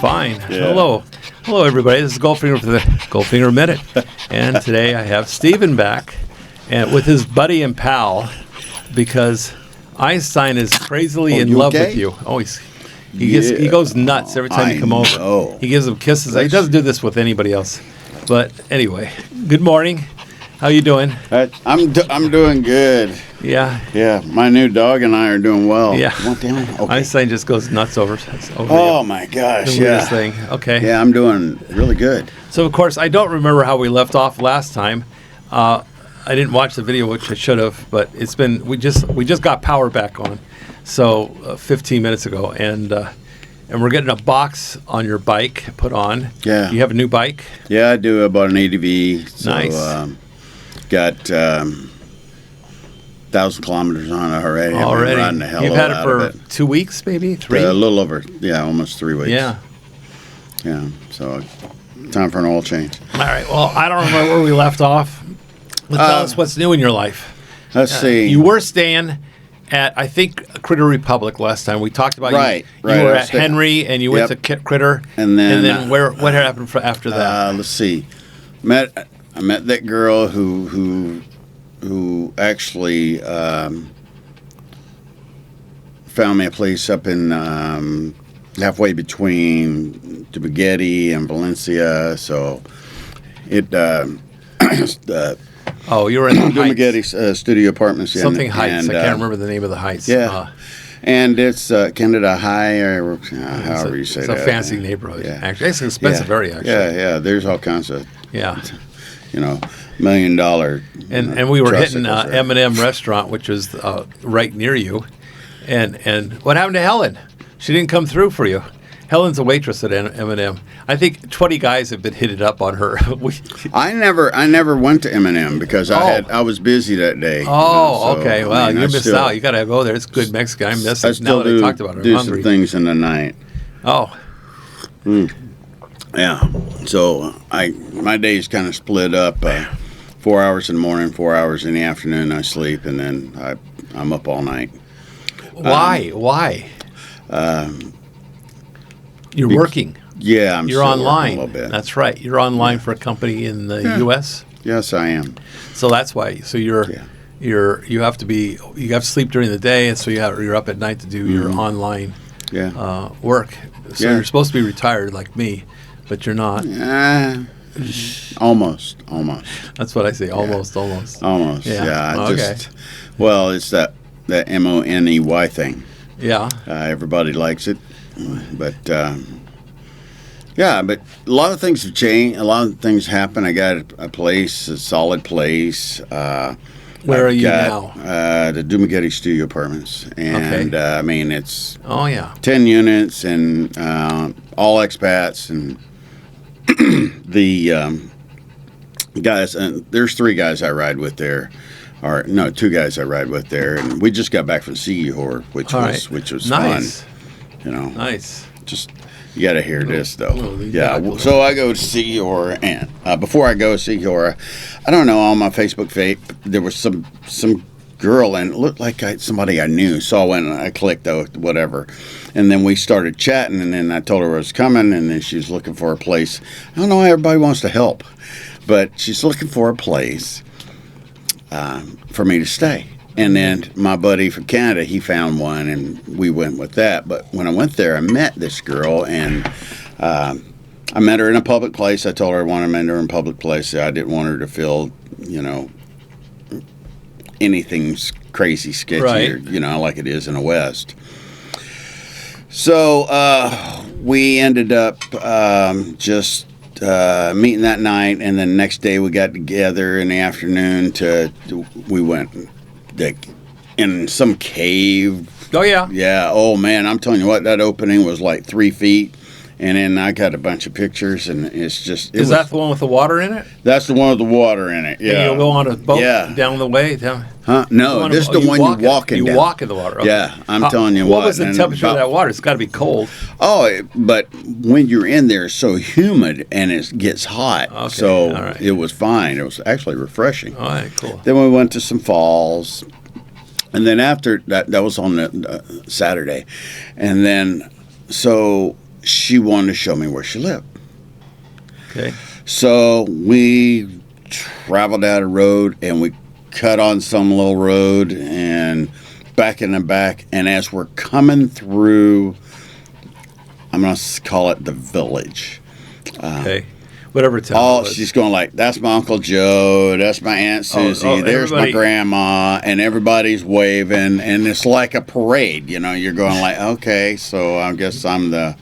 fine. Yeah. Hello, everybody. This is Goldfinger for the Goldfinger Minute, and today I have Steven back, and with his buddy and pal, because Einstein is crazily in love with you. Oh, he goes nuts every time you come over. He gives him kisses. He doesn't do this with anybody else. But anyway, good morning. How you doing? I'm doing good. Yeah. Yeah, my new dog and I are doing well. Yeah. Okay. Einstein just goes nuts over Oh my gosh! the weirdest thing. Okay. Yeah, I'm doing really good. So of course I don't remember how we left off last time. I didn't watch the video, which I should have, but it's been we just got power back on, so 15 minutes ago, and we're getting a box on your bike put on. Yeah. You have a new bike? Yeah, I do. I bought an ADV. So, Nice. Got 1,000 kilometers on it already. I've been riding the hell You've had it out for of it. 2 weeks, maybe 3. A little over, almost 3 weeks. Yeah. Yeah. So, time for an oil change. All right. Well, I don't remember where we left off. Tell us what's new in your life. Let's see. You were staying at, I think, Critter Republic last time. We talked about Right. You were at staying- Henry, and you went to Critter. And then what happened after that? Let's see. I met that girl who actually found me a place up in halfway between Dumaguete and Valencia. So it You were in the Dumaguete studio apartments. Something Heights. I can't remember the name of the Heights. Yeah. And it's Canada High, or however you say that. It's a fancy neighborhood. Yeah. Actually, it's an expensive area. Actually. Yeah. There's all kinds of $1 million. And we were hitting tricycles there. M&M restaurant, which was right near you. And what happened to Helen? She didn't come through for you. Helen's a waitress at M&M. I think 20 guys have been hitting up on her. I never went to M&M because I was busy that day. Okay. Well, you missed out. You got to go there. It's good Mexican. I miss it. Now that I talked about it, I'm hungry. Some things in the night. Oh. Yeah. So my days kind of split up. 4 hours in the morning, 4 hours in the afternoon. I sleep, and then I'm up all night. Why? You're working. Yeah, You're online. A little bit. That's right. You're online for a company in the U.S. Yes, I am. So that's why. So you have to sleep during the day, and so you're up at night to do your online work. So you're supposed to be retired like me, but you're not. Almost. That's what I say. Almost. Yeah. Okay. It's that MONEY thing. Yeah. Everybody likes it, but but a lot of things have changed. A lot of things happen. I got a place, a solid place. Where are you now? The Dumaguete Studio Apartments, and it's 10 units and all expats, and the guys. And there's 3 guys I ride with there. Or no, 2 guys I ride with there, and we just got back from Siquijor, which was nice. Fun. Nice. Just you got to hear this though. So I go to Siquijor, and before I go to Siquijor, I don't know, on my Facebook feed there was some girl, and it looked like somebody I knew. So I went and I clicked whatever, and then we started chatting, and then I told her I was coming, and then she was looking for a place. I don't know why everybody wants to help, but she's looking for a place for me to stay. And then my buddy from Canada, he found one, and we went with that. But when I went there, I met this girl, and I met her in a public place. I told her I wanted to meet her in a public place. I didn't want her to feel, anything crazy sketchy, or, like it is in the West. So we ended up just meeting that night, and then next day we got together in the afternoon we went in some cave. Oh yeah. Yeah. Oh man, I'm telling you what, that opening was like 3 feet, and then I got a bunch of pictures, and it's just. Is that the one with the water in it? That's the one with the water in it. Yeah. And you'll go on a boat down the way. Huh? No, this is the one you walk in. You walk in the water. Okay. Yeah, I'm telling you what. What was the temperature of that water? It's got to be cold. Oh, but when you're in there, it's so humid and it gets hot. Okay. So it was fine. It was actually refreshing. All right, cool. Then we went to some falls, and then after that was on the Saturday, and then so she wanted to show me where she lived. Okay. So we traveled out a road and we cut on some little road and back in the back. And as we're coming through, I'm going to call it the village. Okay. Whatever town. She's going like, that's my Uncle Joe, that's my Aunt Susie, there's my grandma, and everybody's waving, and it's like a parade, you know. You're going like, okay, so I guess I'm the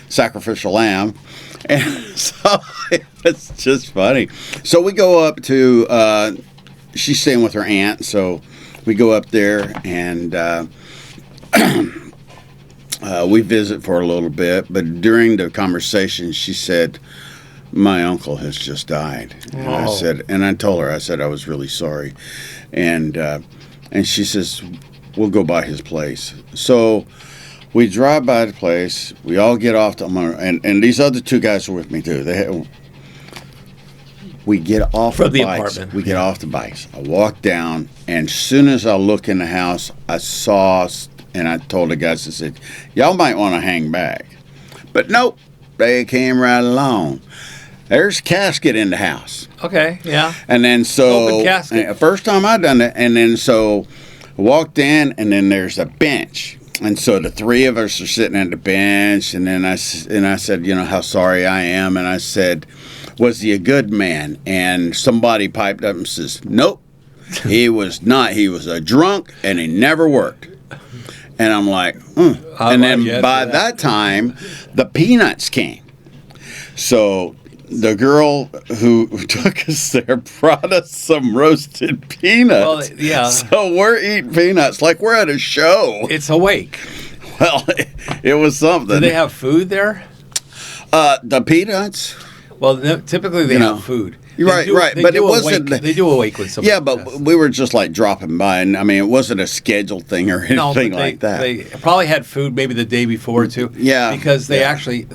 sacrificial lamb. And so it's just funny. So we go up to, she's staying with her aunt, so we go up there and we visit for a little bit. But during the conversation, she said, my uncle has just died. And I told her, I said I was really sorry. And she says, we'll go by his place. So we drive by the place. We all get off and these other two guys are with me too. We get off the bikes. Apartment. We get off the bikes. I walk down, and as soon as I look in the house, I saw, and I told the guys, I said, y'all might want to hang back. But nope, they came right along. There's a casket in the house. Okay, yeah. And then open casket. First time I done it, and then so I walked in, and then there's a bench. And so the three of us are sitting at the bench, and then I said, you know, how sorry I am. And I said, was he a good man? And somebody piped up and says, nope, he was not. He was a drunk, and he never worked. And I'm like, And then by that time, the peanuts came. So the girl who took us there brought us some roasted peanuts. Well, yeah. So we're eating peanuts like we're at a show. It's awake. Well, it was something. Do they have food there? The peanuts? Well, typically they have food. Right. But it wasn't. They do awake with something. Yeah, but we were just like dropping by, and I mean, it wasn't a scheduled thing or anything like that. They probably had food maybe the day before too. Yeah, because they actually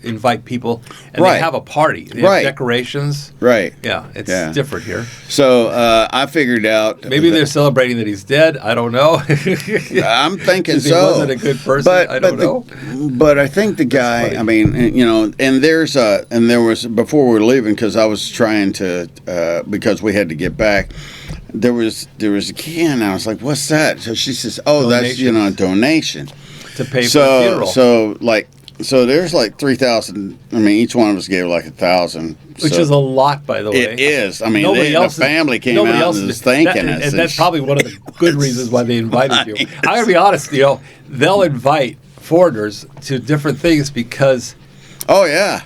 invite people, and they have a party. They have decorations. Right. Yeah, it's different here. So I figured out maybe they're celebrating that he's dead. I don't know. I'm thinking so. He wasn't a good person. I don't know. But I think the guy. I mean, you know, and there was before we were leaving, because I was trying to because we had to get back. There was a key, and I was like, "What's that?" So she says, "Oh, that's a donation to pay for the funeral." So there's like 3,000. I mean, each one of us gave like 1,000, which is a lot, by the way. It is. I mean, the family came out and was thanking us, and that's probably one of the good reasons why they invited you. I'm gonna be honest, you know, they'll invite foreigners to different things because. Oh yeah.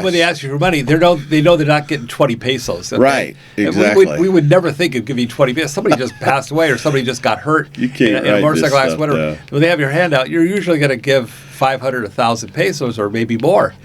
When they ask you for money, they know they're not getting 20 pesos. Okay? Right, exactly. We would never think of giving 20 pesos. Somebody just passed away, or somebody just got hurt in a motorcycle accident, whatever. When they have your hand out, you're usually going to give 500, 1,000 pesos, or maybe more,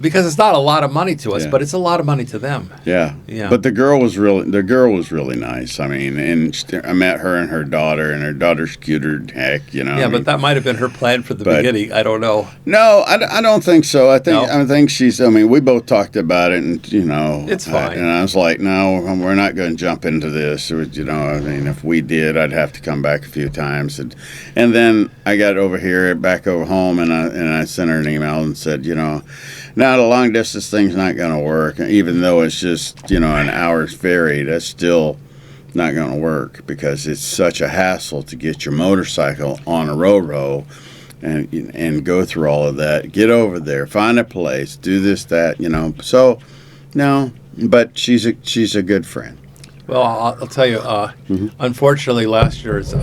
because it's not a lot of money to us, but it's a lot of money to them. Yeah. But the girl was really nice. I mean, and I met her and her daughter's cuter than heck, you know. Yeah, but that might have been her plan from the beginning. I don't know. No, I don't think so. I think she's. I mean, we both talked about it, and you know, it's fine. And I was like, no, we're not going to jump into this. You know, I mean, if we did, I'd have to come back a few times, and then I got over here, back over home, and I sent her an email and said, you know. Now, the long distance thing's not going to work, even though it's just, you know, an hour's ferry. That's still not going to work because it's such a hassle to get your motorcycle on a row and go through all of that. Get over there, find a place, do this, that, you know. So, no, but she's a good friend. Well, I'll tell you, unfortunately, last year's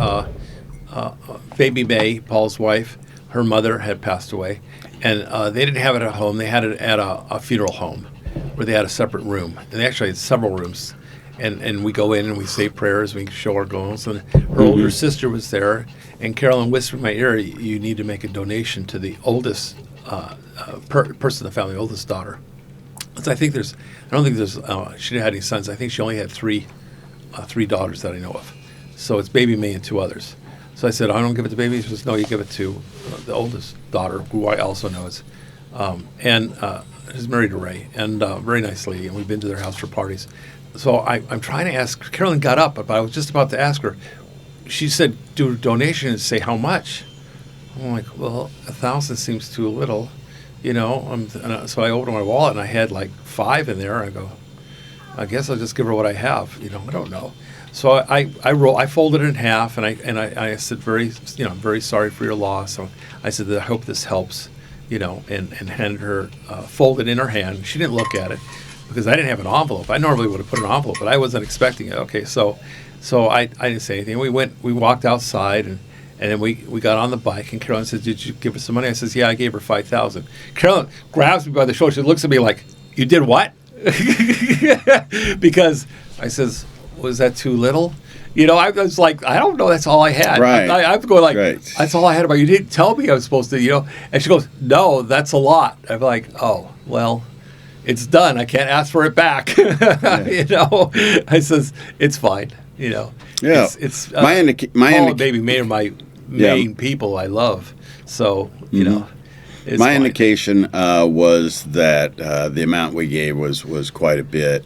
baby May, Paul's wife, her mother had passed away. And they didn't have it at home. They had it at a funeral home where they had a separate room. And they actually had several rooms. And we go in and we say prayers. We show our goals. And her older sister was there. And Carolyn whispered in my ear, you need to make a donation to the oldest person in the family, oldest daughter. So I don't think there's, she didn't have any sons. I think she only had three daughters that I know of. So it's baby May and two others. So I said, I don't give it to baby. She says, no, you give it to the oldest daughter, who I also know is. And she's married to Ray, and very nice lady, and we've been to their house for parties. So I'm trying to ask, Carolyn got up, but I was just about to ask her. She said, do a donation and say how much. I'm like, well, 1,000 seems too little, you know. So I opened my wallet and I had like 5 in there. I go, I guess I'll just give her what I have. You know, I don't know. So I folded it in half and I said, very sorry for your loss. So I said, I hope this helps, you know, and handed her, folded in her hand. She didn't look at it because I didn't have an envelope. I normally would have put an envelope, but I wasn't expecting it. Okay, so I didn't say anything. We walked outside and then we got on the bike, and Carolyn said, did you give her some money? I says, yeah, I gave her $5,000. Carolyn grabs me by the shoulder. She looks at me like, you did what? Because I says, was that too little? You know, I was like, I don't know. That's all I had. Right. I'm going like, right. That's all I had about you. Didn't tell me I was supposed to, you know. And she goes, no, that's a lot. I'm like, oh, well, it's done. I can't ask for it back. Yeah. You know, I says, it's fine. You know. Yeah. It's my baby May are my main people I love. So, you know. My fine. indication was that the amount we gave was quite a bit,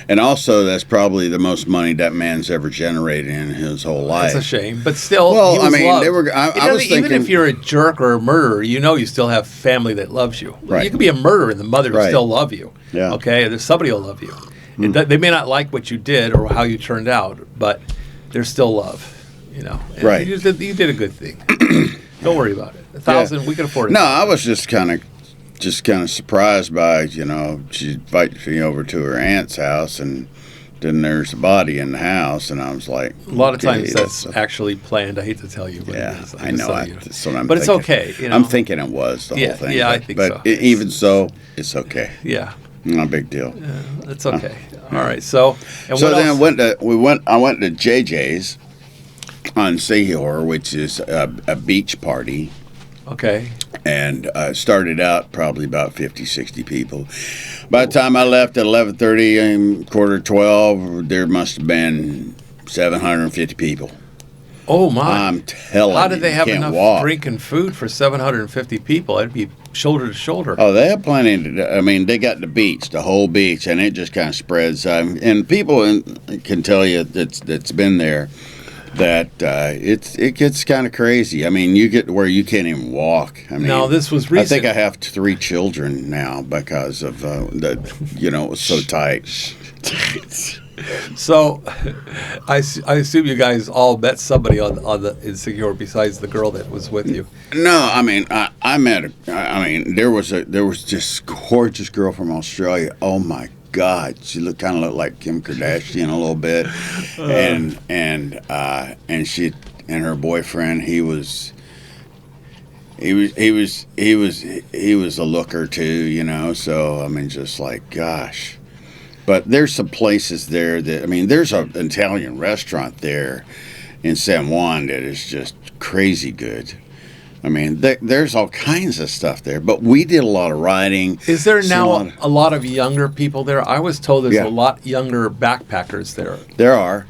and also that's probably the most money that man's ever generated in his whole life. It's a shame, but still. Well, he was I mean, loved. they were. I was thinking, even if you're a jerk or a murderer, you know you still have family that loves you. Right. You could be a murderer and the mother will Right. still love you. Yeah. Okay, there's somebody will love you. They may not like what you did or how you turned out, but there's still love. You know. And right. You did a good thing. Don't worry about it. 1,000, we can afford it. No, I was just kind of surprised by, you know, she invited me over to her aunt's house, and then there's a body in the house, and I was like, a lot of times that's actually planned. I hate to tell you, but yeah, it is. I know. But thinking. it's okay. You know? I'm thinking it was the whole thing. Yeah, I think so. But even so, it's okay. Yeah. Not a big deal. Yeah, it's okay. All right. So then I went to JJ's on Siquijor, which is a beach party. Okay. And started out probably about 50, 60 people. By the time I left at 11:30 and 11:45, there must have been 750 people. Oh, my. I'm telling you. How did they have can't enough walk. drink and food for 750 people? It'd be shoulder to shoulder. Oh, they have plenty. I mean, they got the beach, the whole beach, and it just kind of spreads. And people can tell you that's been there that it gets kind of crazy. I mean, you get to where you can't even walk. I mean, no, this was recent. I think I have 3 children now because of it was so tight. So, I assume you guys all met somebody in Siquijor besides the girl that was with you. No, I mean, I met. There was this gorgeous girl from Australia. Oh my God, she kind of looked like Kim Kardashian a little bit, and she and her boyfriend. He was a looker too, you know. So I mean, just like gosh. But there's some places there there's an Italian restaurant there in San Juan that is just crazy good. I mean, there's all kinds of stuff there. But we did a lot of riding. Is there now a lot of younger people there? I was told there's Yeah. a lot younger backpackers there. There are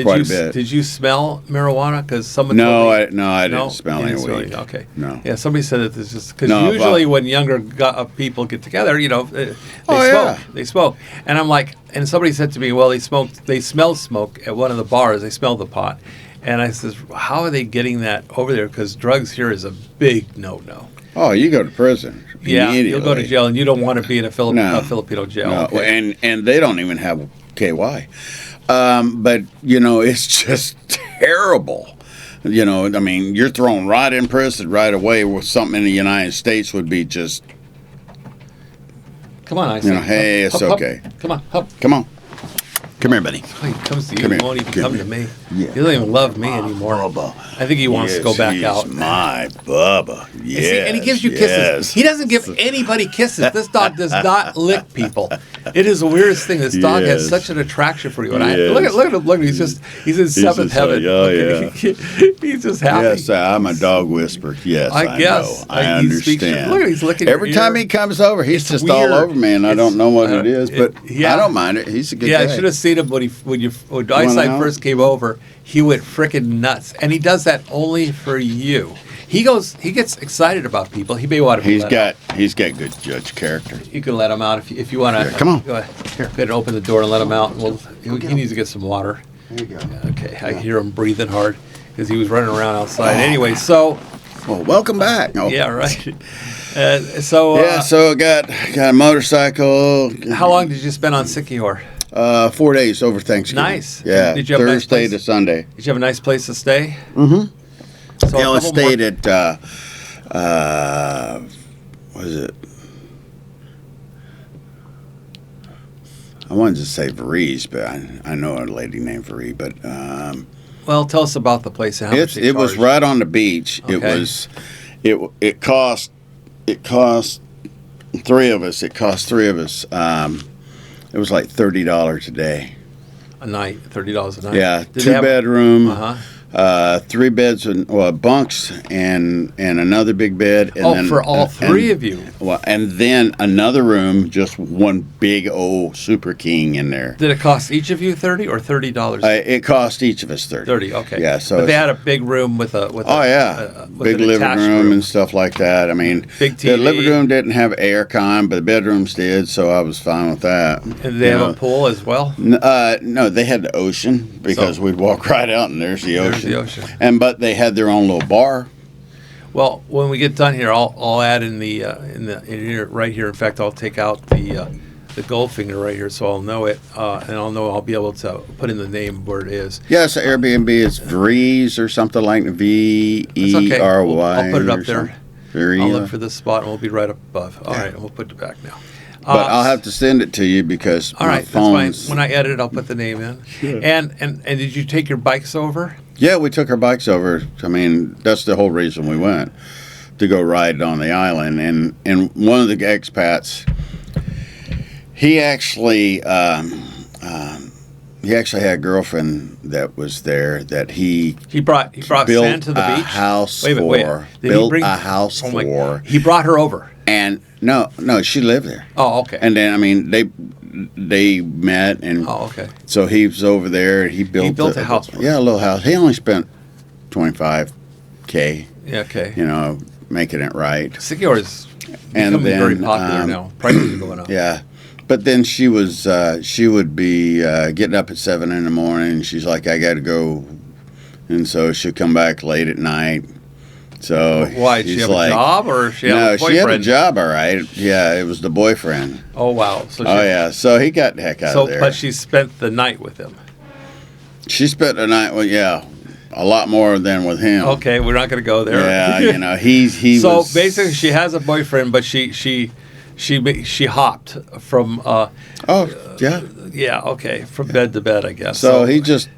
quite a bit. Did you smell marijuana? Because someone No, told me, I didn't smell any weed. Okay. No. Yeah, somebody said that this is because No, usually when younger people get together, you know, they smoke. Yeah. They smoke, and I'm like, and somebody said to me, well, they smelled smoke at one of the bars. They smelled the pot, and I says, how are they getting that over there? Because drugs here is a big no-no. Oh, you go to prison. Yeah, you'll go to jail, and you don't want to be in a Filipino jail. No, okay? and they don't even have KY. But, you know, it's just terrible. You know, I mean, you're thrown right in prison right away with something in the United States would be just, Come on, I you say. know, hey, it's Hup, okay. Hup. Come on, hup. Come on. Come here, buddy. Oh, he comes to you. Come He here. won't even Come come here. to me. Yeah. He doesn't even love me anymore. Bubba. I think he wants to go back he's out. my Bubba. Yes, And he gives you kisses. yes. He doesn't give anybody kisses. This dog does not lick people. It is the weirdest thing. This dog has Yes. such an attraction for you. And Yes. look at him. Look, he's in seventh just heaven. like, oh, Okay. He's just happy. Yes, I'm a dog whisperer. Yes, I guess. know. I He speaks- understand. look, he's licking your Every time ear. he comes over, he's It's just weird. all over me, and I don't know what it is, but yeah. I don't mind it. He's a good Yeah, guy. I should have seen him when Went Eyesight out? first came over. He went frickin' nuts, and he does that only for you. He gets excited about people. He may want to. He's got good judge character. You can let him out if you want to. Yeah, come on. Go ahead. Here, go ahead and open the door and let him out. Well, he needs to get some water. There you go. Okay, I hear him breathing hard because he was running around outside. Anyway, so Well, welcome back. Oh. Yeah, right. So got a motorcycle. How long did you spend on Siquijor? 4 days over Thanksgiving. Nice. Yeah, Did you have Thursday a nice to Sunday. Did you have a nice place to stay? Mm-hmm. So Yeah, I stayed at, what is it? I wanted to say Varese, but I know a lady named Varese. But well, tell us about the place and how much it was right on the beach. Okay. It cost three of us. It was like $30 a day. a night, $30 a night. Yeah, Did they have- bedroom. Uh-huh. 3 beds and bunks and another big bed. And For all three of you. Well, and then another room, just one big old Super King in there. Did it cost each of you $30 or $30? It cost each of us $30. 30, okay. Yeah, so but they had a big room with a big an living attached room and stuff like that. I mean, Big the TV. living room didn't have air con, but the bedrooms did, so I was fine with that. And did they have a pool as well? No, they had the ocean because we'd walk right out and there's the ocean. There's the ocean. But they had their own little bar. Well, when we get done here, I'll add in here right here. In fact, I'll take out the Goldfinger right here, so I'll know it, and I'll be able to put in the name where it is. Yeah, so Airbnb is Varese or something like Very. Okay. I'll put it up there. Very, I'll look for this spot, and we'll be right up above. All right, and we'll put it back now. But I'll have to send it to you because all my right, phone's... that's fine. When I edit it, I'll put the name in. Sure. And did you take your bikes over? Yeah, we took our bikes over. I mean, that's the whole reason we went, to go ride on the island. And one of the expats, he actually had a girlfriend that was there that he brought built sand to the a beach. house Wait. for. Did Built he bring a house for. He brought her over. And no, she lived there. Oh, okay. And then I mean they met and okay. so he was over there. He built a house for her. Yeah, a little house. He only spent $25K. Yeah, okay. Making it right. Siquijor is And becoming then, very popular now. Prices are going up. Yeah. But then she would be getting up at 7 in the morning. She's like, I got to go. And so she'd come back late at night. So why? Did she have a job or she had a boyfriend? She had a job, all right. Yeah, it was the boyfriend. Oh, wow. So he got the heck out of there. But she spent the night with him. She spent the night with, a lot more than with him. Okay, we're not going to go there. Yeah, he so was... basically, she has a boyfriend, but she hopped from. Yeah, okay, from bed to bed, I guess. So he just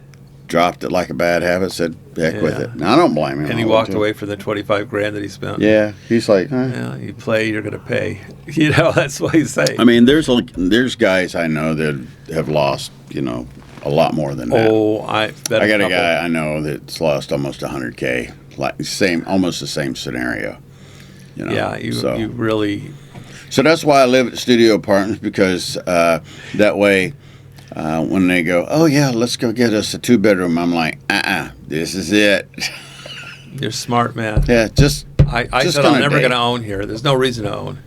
dropped it like a bad habit. Said, "Heck with it." Now, I don't blame him. And he walked away for the $25,000 that he spent. Yeah, he's like, Yeah, you play, you're going to pay. That's what he's saying. I mean, there's guys I know that have lost, a lot more than that. Oh, I got a guy I know that's lost almost $100K. Like almost the same scenario. Yeah, you really. So that's why I live at Studio Apartments, because that way, when they go, oh yeah, let's go get us a 2-bedroom, I'm like, this is it. You're smart, man. Yeah, I said I'm never going to own here. There's no reason to own.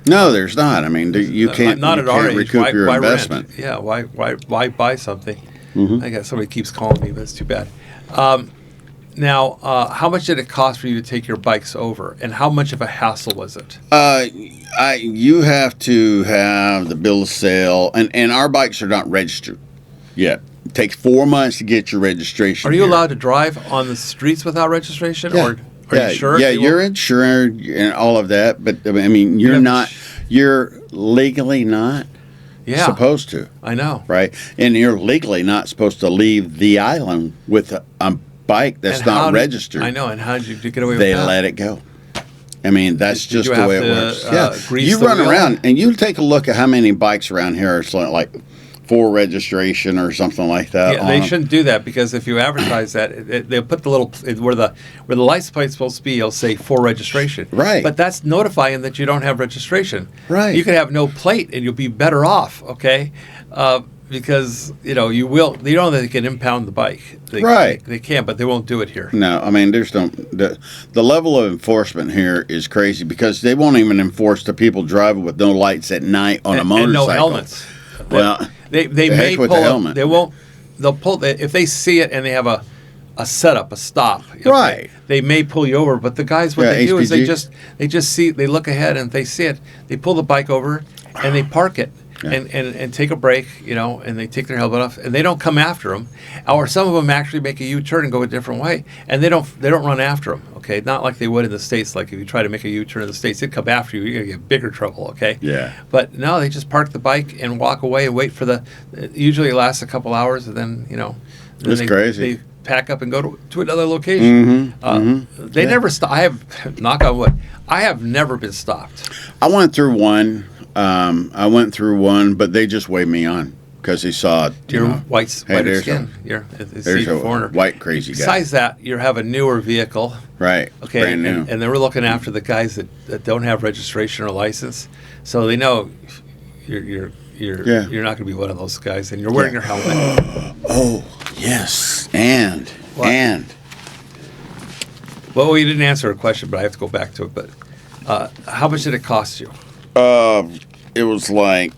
No, there's not. I mean, you can't. Not at our age. Recoup your why investment. Rent? Yeah, why buy something? Mm-hmm. I guess somebody keeps calling me, but it's too bad. Now, how much did it cost for you to take your bikes over, and how much of a hassle was it? You have to have the bill of sale, and our bikes are not registered yet. It takes 4 months to get your registration. Are you allowed to drive on the streets without registration? Yeah. Or are you sure? Yeah, you're insured and all of that, but I mean, you're legally not supposed to. I know. Right? And you're legally not supposed to leave the island with a bike that's not registered. I know. And how did you get away with that? They that? let it go. I mean, that's just the way it works. Grease you the run wheel? around and you take a look at how many bikes around here are like for registration or something like that. Yeah, they shouldn't do that, because if you advertise that, they'll put the little where the license plate's supposed to be. It'll say for registration. Right. But that's notifying that you don't have registration. Right. You could have no plate and you'll be better off. Okay. Because you know that they can impound the bike. They can, but they won't do it here. No, I mean the level of enforcement here is crazy, because they won't even enforce the people driving with no lights at night on a motorcycle. And no helmets. Well, they may pull pull the helmet. They won't. They'll pull if they see it and they have a a setup, a stop. Okay? Right. They may pull you over, but the guys, what they do is they just see, they look ahead and they see it. They pull the bike over and they park it. Yeah. And take a break, and they take their helmet off, and they don't come after them, or some of them actually make a U-turn and go a different way, and they don't run after them. Okay, not like they would in the States. Like if you try to make a U-turn in the States, they'd come after you. You're gonna get bigger trouble. Okay. Yeah. But no, they just park the bike and walk away and wait for usually it lasts a couple hours, and then That's crazy. They pack up and go to another location. They never stop. I have, knock on wood, I have never been stopped. I went through one. But they just waved me on because they saw your white skin. You're a foreigner. White crazy guy. Besides that, you have a newer vehicle, right? Okay, brand new. And they were looking after the guys that don't have registration or license, so they know you're not going to be one of those guys, and you're wearing your helmet. Oh yes, and well, you didn't answer a question, but I have to go back to it. But how much did it cost you? It was like,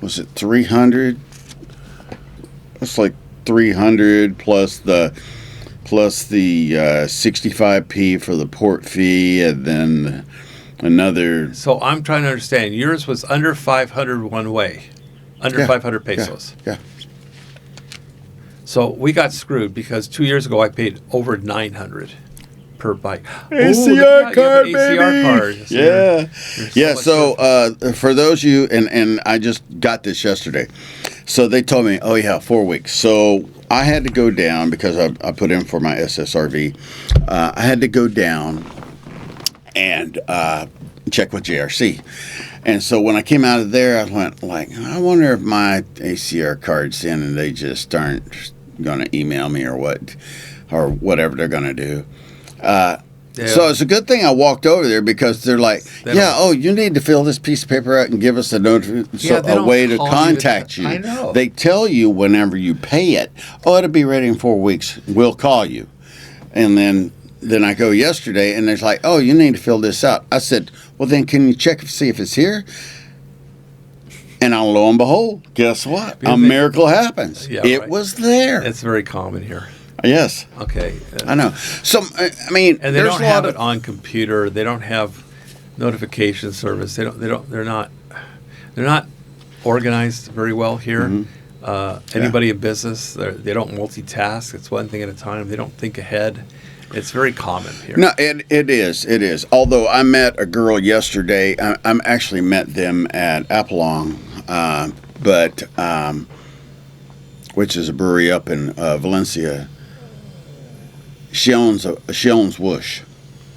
was it 300? It's like 300 plus the 65p for the port fee, and then another. So I'm trying to understand. Yours was under 500 one way, under 500 pesos. Yeah. So we got screwed because 2 years ago I paid over 900 per bike. ACR card, ACR baby. Card. So for those of you, and I just got this yesterday. So they told me, 4 weeks. So I had to go down because I put in for my SSRV. I had to go down and check with JRC. And so when I came out of there, I went I wonder if my ACR card's in and they just aren't going to email me or whatever they're going to do. So it's a good thing I walked over there because they're like, you need to fill this piece of paper out and give us a way to contact you. I know. They tell you whenever you pay it, it'll be ready in 4 weeks. We'll call you. And then I go yesterday and they're like, you need to fill this out. I said, well, then can you check to see if it's here? And lo and behold, guess what? A miracle happens. Yeah, it was there. It's very common here. Yes. Okay. I know. So I mean, and they don't have it on computer. They don't have notification service. They're not organized very well here. Mm-hmm. Anybody in business, they don't multitask. It's one thing at a time. They don't think ahead. It's very common here. No, it is. Although I met a girl yesterday. I actually met them at Apollon, which is a brewery up in Valencia. She owns Whoosh.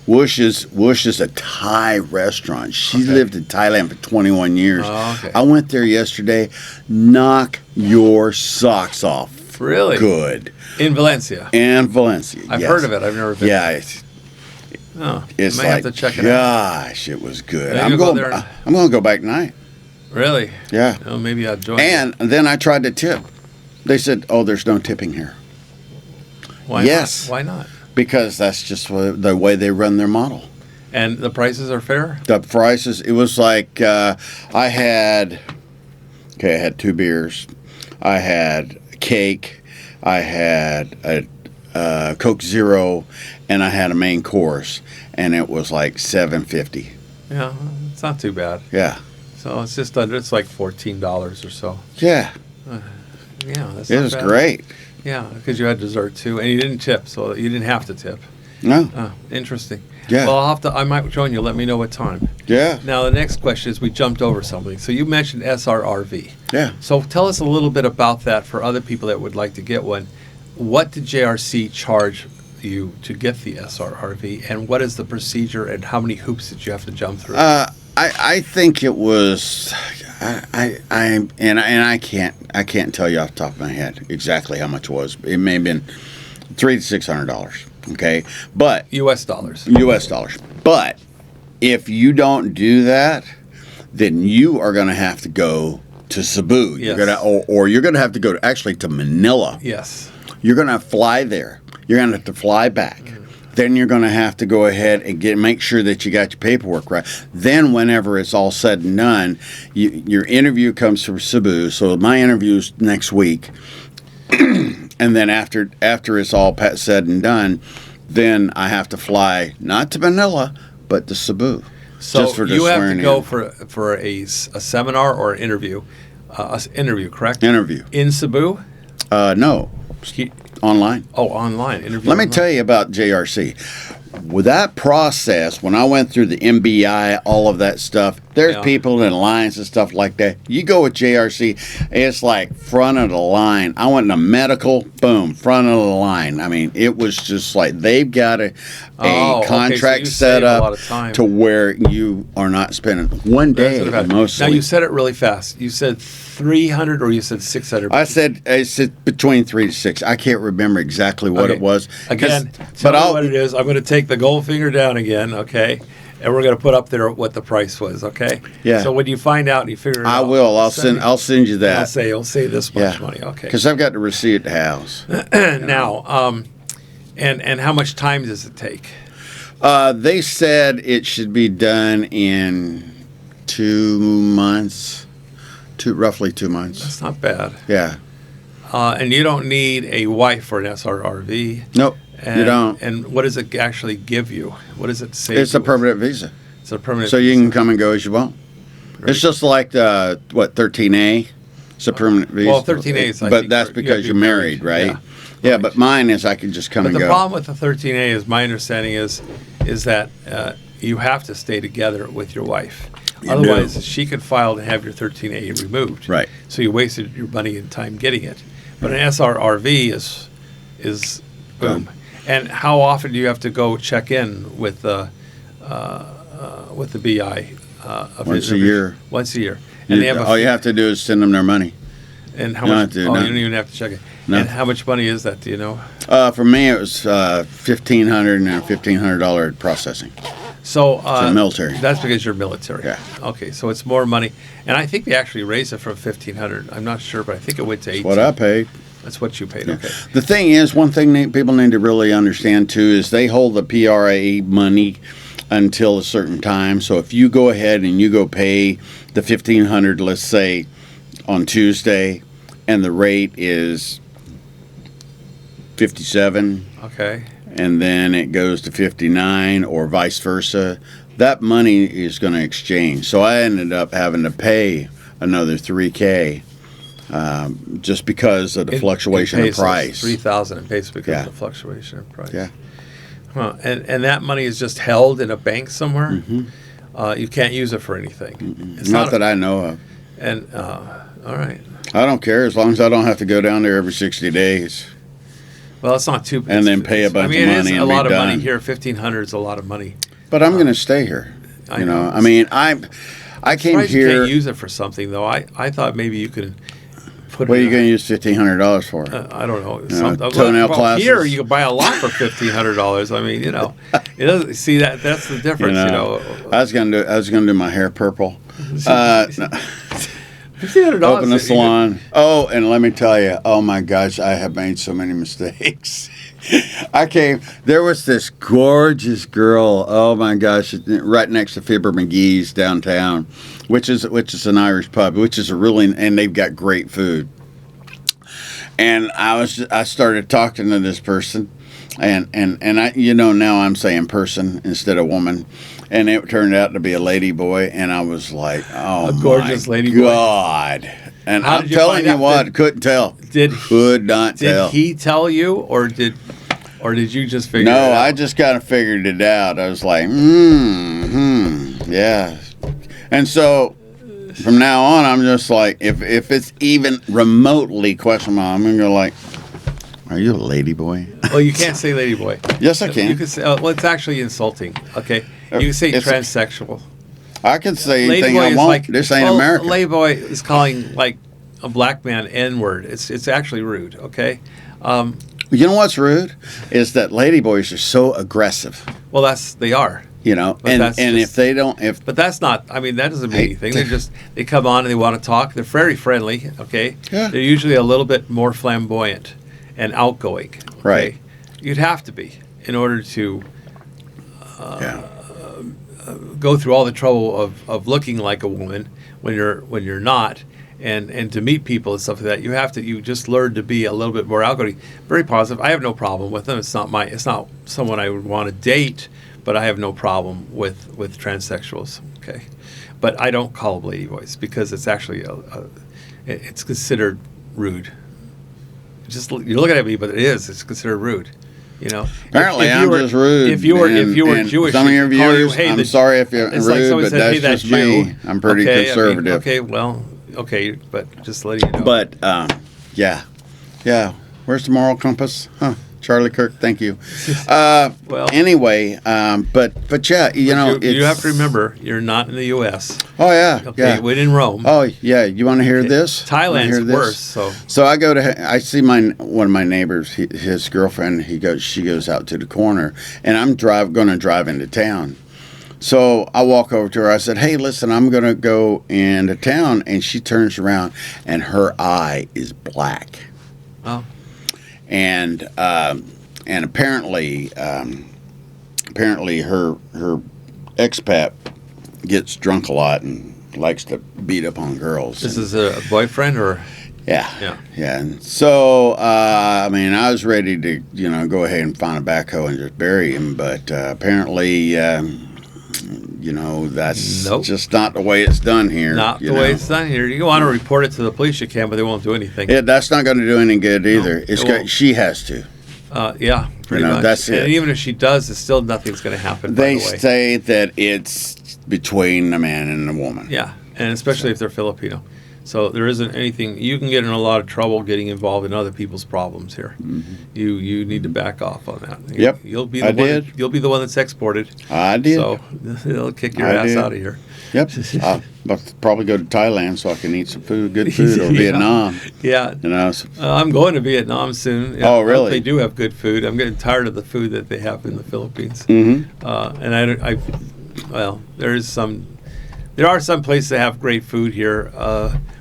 Whoosh is a Thai restaurant. She lived in Thailand for 21 years. Oh, okay. I went there yesterday. Knock your socks off. Really? Good. In Valencia? I've heard of it. I've never been there. It's might have to check it out. Gosh, it was good. I'm going to go back tonight. Really? Yeah. Oh, maybe I'll join. And then I tried to tip. They said, there's no tipping here. Why not? Why not? Because that's just the way they run their model. And the prices are fair? The prices, it was like I had 2 beers. I had cake. I had a Coke Zero. And I had a main course. And it was like $7.50. Yeah, it's not too bad. Yeah. So it's just it's like $14 or so. Yeah. That's it was great. Yeah, because you had dessert too, and you didn't tip, so you didn't have to tip. No. Interesting. Yeah. Well, I might join you. Let me know what time. Yeah. Now the next question is, we jumped over something. So you mentioned SRRV. Yeah. So tell us a little bit about that for other people that would like to get one. What did JRC charge you to get the SRRV, and what is the procedure, and how many hoops did you have to jump through? I think it was. I can't tell you off the top of my head exactly how much it was. It may have been $300 to $600. Okay, but U.S. dollars. But if you don't do that, then you are going to have to go to Cebu. Yes. You're going to have to go to Manila. Yes. You're going to fly there. You're going to have to fly back. Then you're going to have to go ahead and make sure that you got your paperwork right. Then whenever it's all said and done, your interview comes from Cebu. So my interview's next week. And And then after it's all said and done, then I have to fly not to Manila, but to Cebu. So just for you have to go in. for a seminar or an interview. Interview, correct? Interview. In Cebu? No. Online. Oh, online. Interview. Let me tell you about JRC. With that process, when I went through the MBI, all of that stuff, there's people in lines and stuff like that. You go with JRC, it's like front of the line. I went to medical, boom, front of the line. I mean, it was just like they've got a contract set up to where you are not spending one day mostly. Now, you said it really fast. You said 300 or you said 600? I said between 3 to 6. I can't remember exactly what it was. Again, tell me what it is. I'm going to take the Goldfinger down again, okay? And we're going to put up there what the price was, okay? Yeah. So when you find out and you figure it out, I will. I'll send you that. I'll say this much money, okay? Because I've got the receipt at the house. Now, and how much time does it take? They said it should be done in 2 months. Roughly 2 months. That's not bad. Yeah. And you don't need a wife for an SRRV. Nope, you don't. And what does it actually give you? What does it say? It's a permanent visa. It's a permanent so visa. You can come and go as you want. Right. It's just like the, 13A? It's a permanent visa. Well, 13A is, but that's because you're married, right? Yeah, but mine is I can just come and go. But the problem with the 13A is, my understanding is that you have to stay together with your wife. Otherwise, she could file to have your 13A removed. Right. So you wasted your money and time getting it. But an SRRV is boom. And how often do you have to go check in with the BI? Once a year. Once a year. And all you have to do is send them their money. And how much? You don't even have to check it. No. And how much money is that? Do you know? For me, it was $1,500 and $1,500 processing. So military. That's because you're military. Yeah. Okay, so it's more money, and I think they actually raised it from $1,500. I'm not sure, but I think it went to $1,800. What I paid. That's what you paid. Yeah. Okay. The thing is, one thing people need to really understand too is they hold the PRA money until a certain time. So if you go ahead and you go pay the $1,500, let's say, on Tuesday, and the rate is 57. Okay. And then it goes to 59 or vice versa, that money is going to exchange. So I ended up having to pay another $3,000 just because of the fluctuation of price. $3,000 in pesos because of the fluctuation in price. Yeah. Huh. And that money is just held in a bank somewhere? Mm-hmm. You can't use it for anything? It's not that I know of. And, all right. I don't care as long as I don't have to go down there every 60 days. Well, it's not too bad. And then pay a bunch of money and be done. It is a lot of money here. $1,500 is a lot of money. But I'm going to stay here. I know. I mean, I came here. You can't use it for something, though. I thought maybe you could put what are you going to use $1,500 for? I don't know. Toenail classes? Here, you can buy a lot for $1,500. I mean, it doesn't, see, that's the difference, I was going to do my hair purple. $1,500. Open the salon. Oh, and let me tell you, oh my gosh, I have made so many mistakes. There was this gorgeous girl, oh my gosh, right next to Fibber McGee's downtown, which is an Irish pub, and they've got great food. And I started talking to this person, and I, now I'm saying person instead of woman. And it turned out to be a lady boy, and I was like, "Oh, a gorgeous lady God!" And I'm telling you what, couldn't tell. Could not tell. Did he tell you, or did you just figure it out? No, I just kind of figured it out. I was like, yeah. And so from now on, I'm just like, if it's even remotely questionable, I'm gonna go like, "Are you a lady boy?" Well, you can't say lady boy. Yes, I can. You can say, well, it's actually insulting. Okay. You can say transsexual. I can say anything I want. This ain't America. Ladyboy is calling like a black man N-word. It's actually rude. Okay. You know what's rude is that ladyboys are so aggressive. Well, they are. If they don't, but that's not. I mean, that doesn't mean anything. They come on and they want to talk. They're very friendly. Okay. Yeah. They're usually a little bit more flamboyant and outgoing. Okay? Right. You'd have to be in order to. go through all the trouble of looking like a woman when you're not, and to meet people and stuff like that. You just learn to be a little bit more outgoing, very positive. I have no problem with them. It's not someone I would want to date, but I have no problem with transsexuals. Okay, but I don't call them ladyboys because it's actually it's considered rude. You're looking at me, but it's considered rude. You know, apparently I'm just rude. If you were Jewish, some of your viewers, hey, I'm sorry if you're rude, like but said, that's just me. I'm pretty conservative. Okay, but just letting you know. But yeah. Where's the moral compass? Huh? Charlie Kirk, thank you. Well, anyway, but yeah, you have to remember you're not in the U.S. Oh yeah, okay, yeah. We're in Rome. Oh yeah, you want to hear this? Thailand's worse. So I see one of my neighbors, his girlfriend. She goes out to the corner, and I'm going to drive into town. So I walk over to her. I said, "Hey, listen, I'm going to go into town," and she turns around, and her eye is black. Oh. And apparently her expat gets drunk a lot and likes to beat up on girls. This is a boyfriend, or? Yeah. And so I was ready to go ahead and find a backhoe and just bury him, but apparently that's just not the way it's done here. Not the way it's done here. You want to report it to the police, you can, but they won't do anything. Yeah, that's not going to do any good either. She has to. Yeah, pretty much. That's it. And even if she does, it's still nothing's going to happen. They say that it's between the man and the woman. Yeah, and especially if they're Filipino. So there isn't anything. You can get in a lot of trouble getting involved in other people's problems here. Mm-hmm. You need to back off on that. Yep, you'll be the one that's exported. I did. So they'll kick your ass out of here. Yep. I'll probably go to Thailand so I can eat some good food, or Vietnam. Yeah. I'm going to Vietnam soon. Oh, really? They do have good food. I'm getting tired of the food that they have in the Philippines. Mm-hmm. There are some places that have great food here,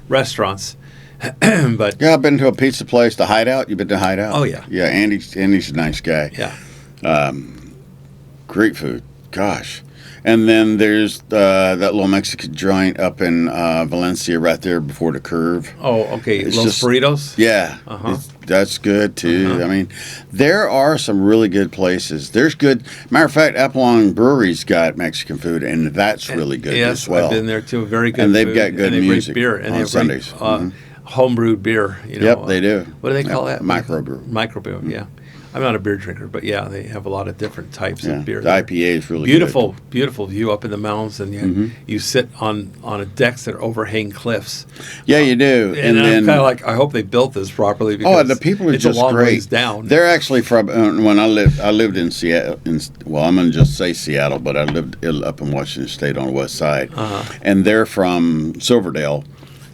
restaurants. But yeah, I've been to a pizza place, the Hideout. You been to Hideout? Oh yeah. Yeah, Andy's a nice guy. Yeah. Great food. Gosh. And then there's that little Mexican joint up in Valencia, right there before the curve. Oh, okay. Los Burritos? Yeah. Uh-huh. That's good, too. Uh-huh. There are some really good places. There's good... Matter of fact, Appalong Brewery's got Mexican food, and that's really good as well. Yes, I've been there, too. Very good and they've food. got good music beer. And on Sundays. Homebrewed beer. Yep, they do. What do they call that? Microbrew. Microbrew, yeah. I'm not a beer drinker, but yeah, they have a lot of different types of beer. The IPA is really beautiful, good. Beautiful view up in the mountains, and you sit on a decks that overhang cliffs. Yeah, you do. And I'm kind of like, I hope they built this properly because the people are it's just a long great. ways down. They're actually from when I lived in Seattle. I'm going to just say Seattle, but I lived up in Washington State on the west side, and they're from Silverdale.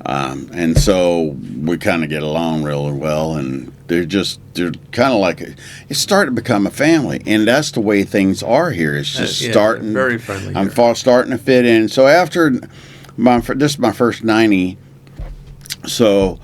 And so we kind of get along really well, and they're kind of like it's starting to become a family, and that's the way things are here. It's just starting. Very friendly. I'm starting to fit in. So after this is my first 90, so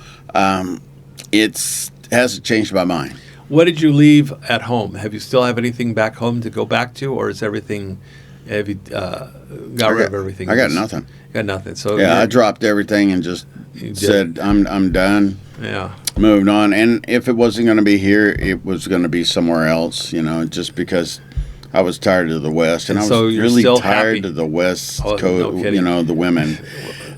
it hasn't changed my mind. What did you leave at home? Have you still have anything back home to go back to, or is everything? Have you got rid of everything? I got nothing. Got nothing. So yeah, I dropped everything and just said I'm done. Yeah. Moved on, and if it wasn't going to be here, it was going to be somewhere else. Just because I was tired of the West, and I was really tired of the West Coast. No the women,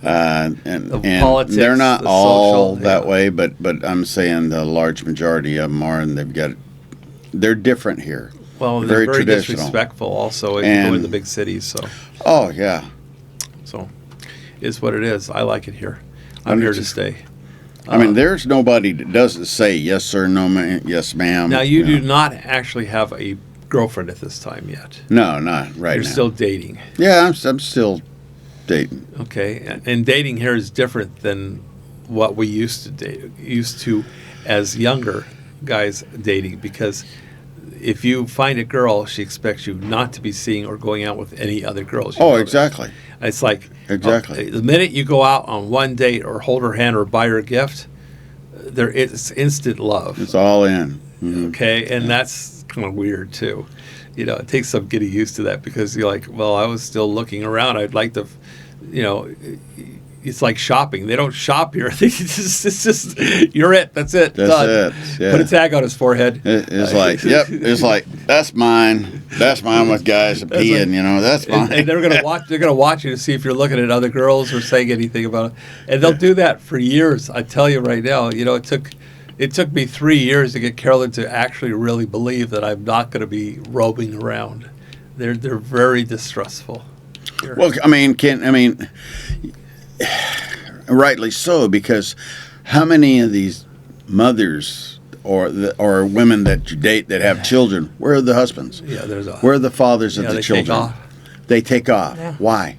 and politics, they're not all that way, but I'm saying the large majority of them are, and they're different here. Well, they're very disrespectful also if you go in the big cities. So. Oh yeah. So, it's what it is. I like it here. I'm here to stay. There's nobody that doesn't say yes sir, no ma'am, yes ma'am. Now, you do not actually have a girlfriend at this time yet. No, not right now. You're still dating. Yeah, I'm still dating. Okay, and dating here is different than what we used to as younger guys dating, because if you find a girl, she expects you not to be seeing or going out with any other girls. Oh, exactly. It's like exactly the minute you go out on one date or hold her hand or buy her a gift, it's instant love. It's all in. Okay, and that's kind of weird too. it takes some getting used to that because you're like, well, I was still looking around. I'd like to, it's like shopping. They don't shop here. It's just you're it. That's it. That's done. it. Yeah. Put a tag on his forehead. It's like, yep. It's like that's mine. That's mine with guys peeing. That's mine. And they're gonna watch. They're gonna watch you to see if you're looking at other girls or saying anything about it. And they'll do that for years. I tell you right now. It took me 3 years to get Carolyn to actually really believe that I'm not going to be roaming around. They're very distrustful. Well, rightly so, because how many of these mothers or women that you date that have children, where are the husbands? Yeah, where are the fathers of the children? Take off. They take off. Yeah. Why?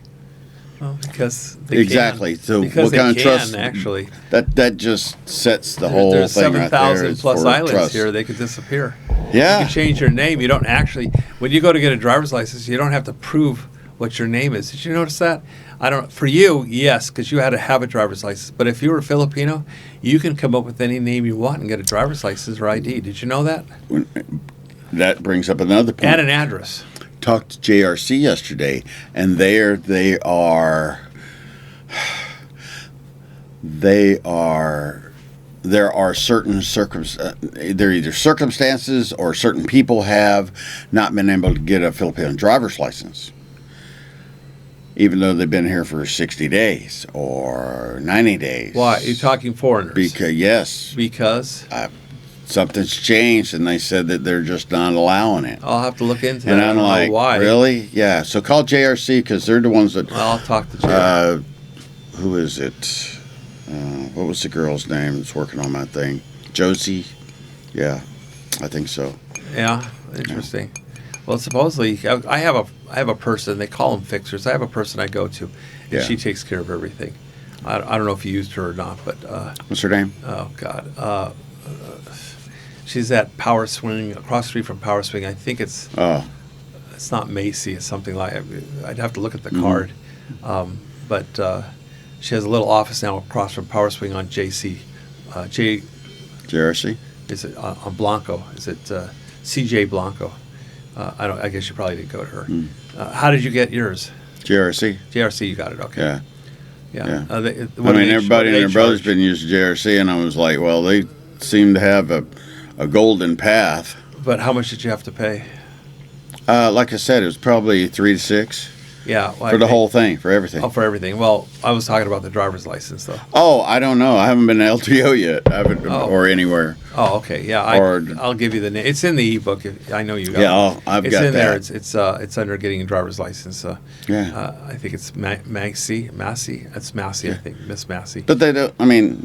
Well, because they exactly. Can. So because what kind of trust? Actually, that just sets the whole there's thing right there. 7,000 plus for islands trust. here. They could disappear. Yeah. You can change your name. You don't actually. When you go to get a driver's license, you don't have to prove what your name is. Did you notice that? I don't. For you, yes, because you had to have a driver's license. But if you were Filipino, you can come up with any name you want and get a driver's license or ID. Did you know that? That brings up another point. And an address. Talked to JRC yesterday, and there are certain they're either circumstances or certain people have not been able to get a Filipino driver's license, even though they've been here for 60 days or 90 days. Why? You're talking foreigners? Because something's changed, and they said that they're just not allowing it. I'll have to look into and that. I'm like, why? Really? Yeah. So call JRC because they're the ones that. Well, I'll talk to JRC. Who is it? What was the girl's name that's working on my thing? Josie? Yeah, I think so. Yeah, interesting. Yeah. Well, supposedly, I have a person, they call them fixers. I have a person I go to, and she takes care of everything. I don't know if you used her or not, but... what's her name? Oh, God. She's at Power Swing, across the street from Power Swing. I think it's... Oh. It's not Macy. It's something like... I'd have to look at the card. But... she has a little office now across from Power Swing on JRC. Is it on Blanco? Is it CJ Blanco? I guess you probably didn't go to her. How did you get yours? JRC. JRC, you got it. Okay. Yeah. Everybody and their brother's been using JRC, and I was like, well, they seem to have a golden path. But how much did you have to pay? Like I said, it was probably 3 to 6. Yeah. Well, for the whole thing, for everything. Oh, for everything. Well, I was talking about the driver's license, though. Oh, I don't know. I haven't been to LTO yet. I haven't, or anywhere. Oh, okay. Yeah, I'll give you the name. It's in the eBook. I know you got it. Yeah, I've got that. It's in there. It's under getting a driver's license. I think it's Massey. That's Massey, I think. Miss Massey. But they don't.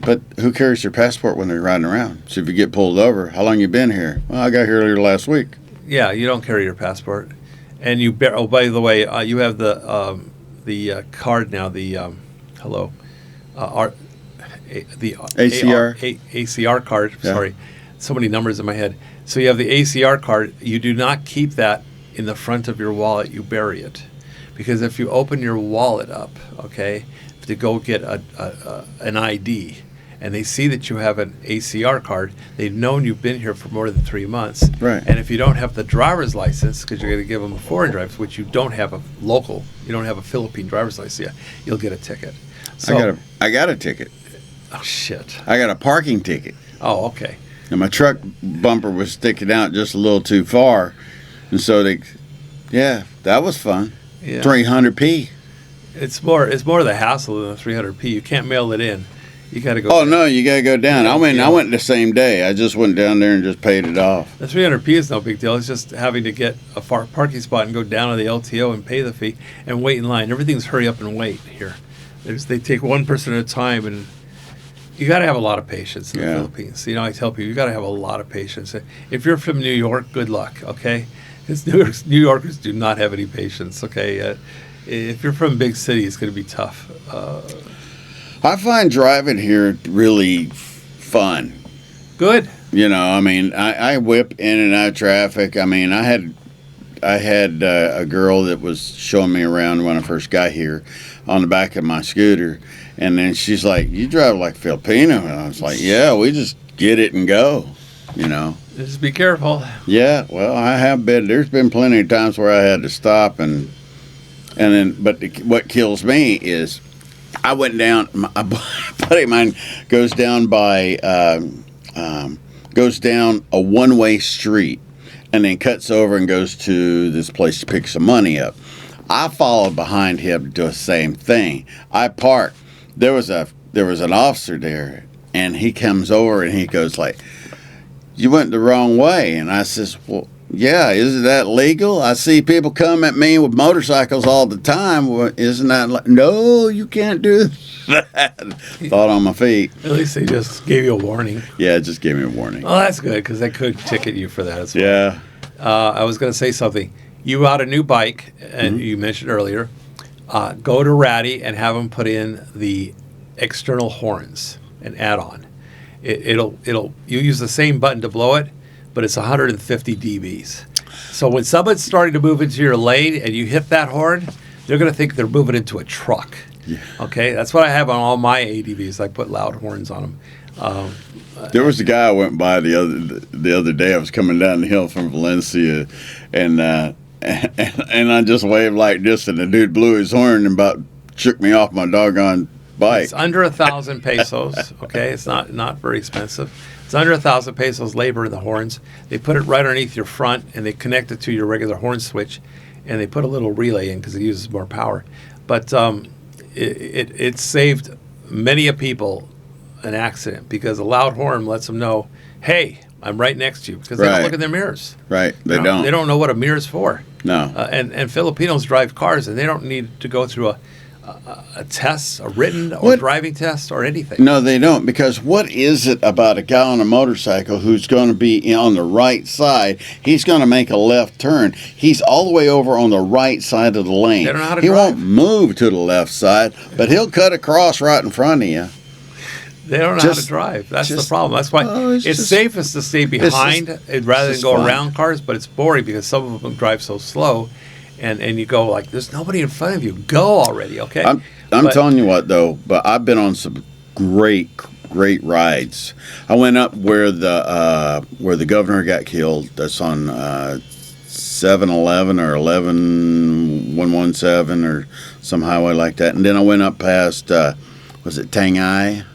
But who carries their passport when they're riding around? So if you get pulled over, how long you been here? Well, I got here earlier last week. Yeah, you don't carry your passport. And you by the way, you have the card now. The the ACR ACR card. Yeah. Sorry, so many numbers in my head. So you have the ACR card. You do not keep that in the front of your wallet. You bury it, because if you open your wallet up, to go get an ID, and they see that you have an ACR card, they've known you've been here for more than 3 months. Right. And if you don't have the driver's license, because you're going to give them a foreign driver's, which you don't have you don't have a Philippine driver's license yet, you'll get a ticket. So, I got a ticket. Oh, shit. I got a parking ticket. Oh, okay. And my truck bumper was sticking out just a little too far. And so that was fun. Yeah. 300p. It's more the hassle than the 300p. You can't mail it in. You got to go. Oh, no, you got to go down. I went the same day. I just went down there and just paid it off. The 300p is no big deal. It's just having to get a parking spot and go down to the LTO and pay the fee and wait in line. Everything's hurry up and wait here. They take one person at a time, and you got to have a lot of patience in the Philippines. I tell people, you got to have a lot of patience. If you're from New York, good luck, okay? Because New Yorkers do not have any patience, okay? If you're from big city, it's going to be tough. I find driving here really fun. Good. I whip in and out of traffic. I had a girl that was showing me around when I first got here on the back of my scooter, and then she's like, "You drive like Filipino," and I was like, "Yeah, we just get it and go," Just be careful. Yeah, well, I have been. There's been plenty of times where I had to stop but what kills me is I went down. A buddy of mine goes down goes down a one-way street, and then cuts over and goes to this place to pick some money up. I followed behind him to do the same thing. I parked. There was an officer there, and he comes over and he goes like, "You went the wrong way." And I says, "Well, yeah, isn't that legal? I see people come at me with motorcycles all the time. Well, isn't that no, you can't do that." Thought on my feet. At least they just gave you a warning. Yeah, just gave me a warning. Well, that's good because they could ticket you for that as well. Yeah. I was going to say something. You bought a new bike, and you mentioned earlier. Go to Ratty and have them put in the external horns, an add-on. You use the same button to blow it, but it's 150 dBs. So when someone's starting to move into your lane and you hit that horn, they're going to think they're moving into a truck. Yeah. Okay, that's what I have on all my ADVs. I put loud horns on them. There was a guy I went by the other day. I was coming down the hill from Valencia, and I just waved like this, and the dude blew his horn and about shook me off my doggone bike. It's under 1,000 pesos. Okay, it's not very expensive. It's under 1,000 pesos labor in the horns. They put it right underneath your front, and they connect it to your regular horn switch, and they put a little relay in because it uses more power. But it saved many a people an accident because a loud horn lets them know, hey, I'm right next to you, because they don't look in their mirrors. Right, they don't. They don't know what a mirror's for. No. And Filipinos drive cars, and they don't need to go through a test, a written or driving test or anything. No, they don't, because what is it about a guy on a motorcycle who's going to be on the right side? He's going to make a left turn. He's all the way over on the right side of the lane. They don't know how to drive. He won't move to the left side, but he'll cut across right in front of you. They don't know how to drive. That's the problem. That's why it's safest to stay behind rather than go around cars, but it's boring because some of them drive so slow. And you go like, there's nobody in front of you. Go already, okay? I'm telling you what, though, but I've been on some great rides. I went up where the governor got killed. That's on 711 or 11117 or some highway like that. And then I went up past, was it Tangay?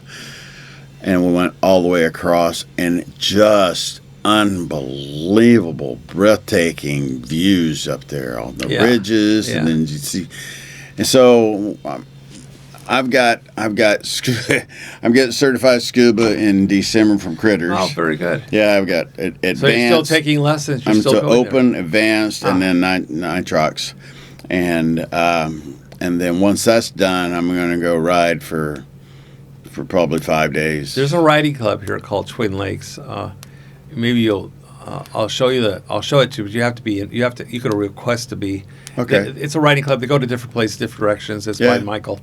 And we went all the way across, and just unbelievable, breathtaking views up there on the ridges, and then you see. And so I'm getting certified scuba in December from Critters. Oh, very good. Yeah, I've got advanced. So you're still taking lessons. I'm still open, advanced, and then nitrox, and then once that's done, I'm going to go ride for probably 5 days. There's a riding club here called Twin Lakes. Maybe I'll show it to you, but you could request to be. Okay. It's a riding club. They go to different places, different directions. It's by Michael,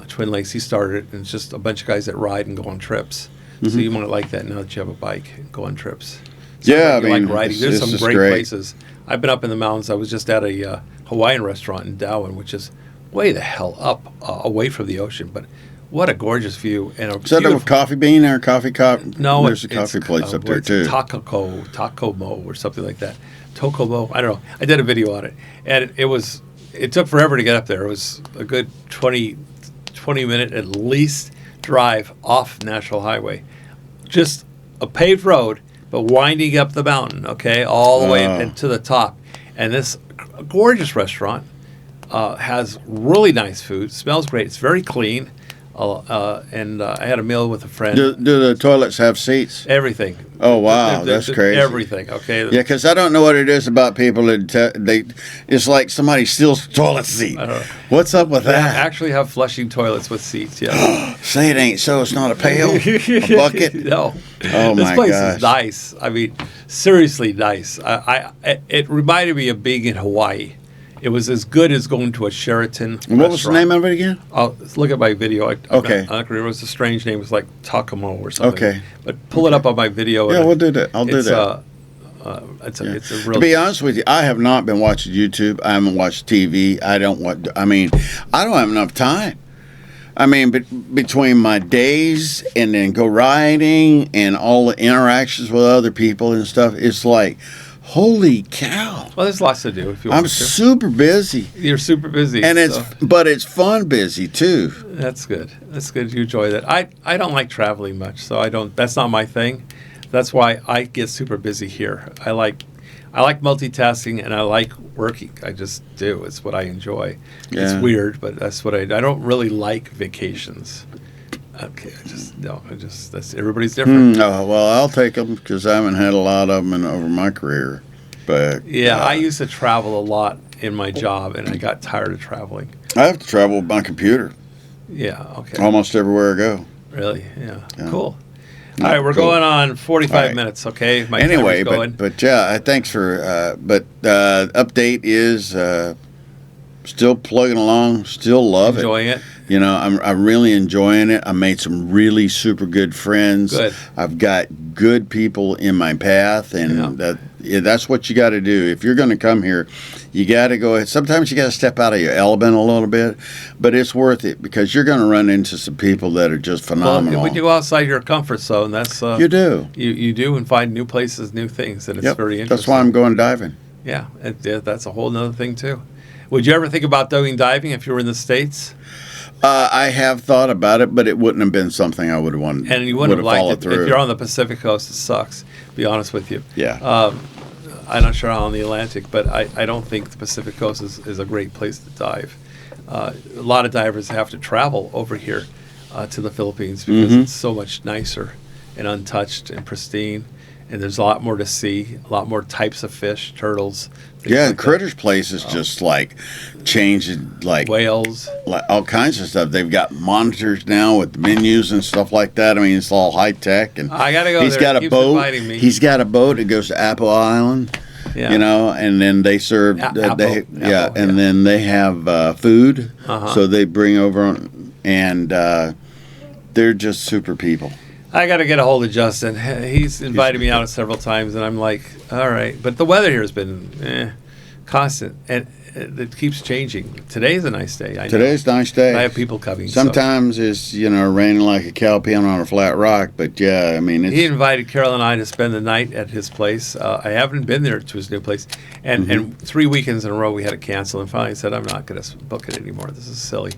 Twin Lakes. He started it, and it's just a bunch of guys that ride and go on trips. Mm-hmm. So you might like that now that you have a bike and go on trips. I mean, like riding. There's some great places. I've been up in the mountains. I was just at a Hawaiian restaurant in Darwin, which is way the hell up, away from the ocean, but what a gorgeous view. And is that a coffee bean or a coffee cup? No, there's a coffee place up there too. Tacomo or something like that. Tocomo, I don't know. I did a video on it, and it took forever to get up there. It was a good 20 minute at least drive off National Highway. Just a paved road, but winding up the mountain, okay, all the way to the top. And this gorgeous restaurant has really nice food, smells great, it's very clean. And I had a meal with a friend. Do the toilets have seats? Everything. Oh, wow. That's crazy. Everything, okay? Yeah, because I don't know what it is about people that it's like somebody steals the toilet seat. What's up with that? They actually have flushing toilets with seats, yeah. Say it ain't so. It's not a pail? A bucket? No. Oh, this my place gosh. is nice. I mean, seriously nice. It reminded me of being in Hawaii. It was as good as going to a Sheraton restaurant. What was the name of it again? Look at my video. Okay. It was a strange name. It was like Tacomo or something. Okay. But pull it up on my video. Yeah, we'll do that. I'll do that. It's a real. To be honest with you, I have not been watching YouTube. I haven't watched TV. I don't have enough time. I mean, between my days and then go riding and all the interactions with other people and stuff, it's like, holy cow. Well, there's lots to do if you want I'm to. super busy. You're super busy. And but it's fun busy too. That's good. That's good. You enjoy that. I don't like traveling much, so that's not my thing. That's why I get super busy here. I like multitasking and I like working. I just do. It's what I enjoy. Yeah. It's weird, but that's what I don't really like vacations. Okay, that's everybody's different. Oh, well, I'll take them because I haven't had a lot of them over my career. But yeah, I used to travel a lot in my job, and I got tired of traveling. I have to travel with my computer. Yeah, okay. Almost everywhere I go. Really? Yeah. Cool. All right, we're going on 45 minutes, okay? Anyway, but yeah, thanks for, update is still plugging along, still love Enjoying it? You know, I'm really enjoying it. I made some really super good friends. Good. I've got good people in my path, and that's what you got to do. If you're going to come here, you got to go. Sometimes you got to step out of your element a little bit, but it's worth it because you're going to run into some people that are just phenomenal. Well, when you go outside your comfort zone, that's you do. You do and find new places, new things, and it's very interesting. That's why I'm going diving. Yeah, that's a whole other thing too. Would you ever think about doing diving if you were in the States? I have thought about it, but it wouldn't have been something I would have wanted. And you wouldn't have liked it. Through. If you're on the Pacific coast, it sucks. To be honest with you. Yeah. I'm not sure how on the Atlantic, but I don't think the Pacific coast is a great place to dive. A lot of divers have to travel over here to the Philippines because it's so much nicer and untouched and pristine. And there's a lot more to see, a lot more types of fish, turtles. Yeah, like Critters Place is just like changing, like whales, like all kinds of stuff. They've got monitors now with menus and stuff like that. I mean, it's all high tech. And I gotta go. He's got a boat. He's got a boat that goes to Apple Island. Yeah. You know, and then they serve. And then they have food. So they bring over, and they're just super people. I got to get a hold of Justin. He's invited me out several times, and I'm like, all right. But the weather here has been constant, and it keeps changing. Today's a nice day. Today's a nice day. I have people coming. Sometimes it's, raining like a cow peeing on a flat rock, but yeah, I mean, he invited Carol and I to spend the night at his place. I haven't been there to his new place, and 3 weekends in a row we had to cancel, and finally said, I'm not going to book it anymore. This is silly.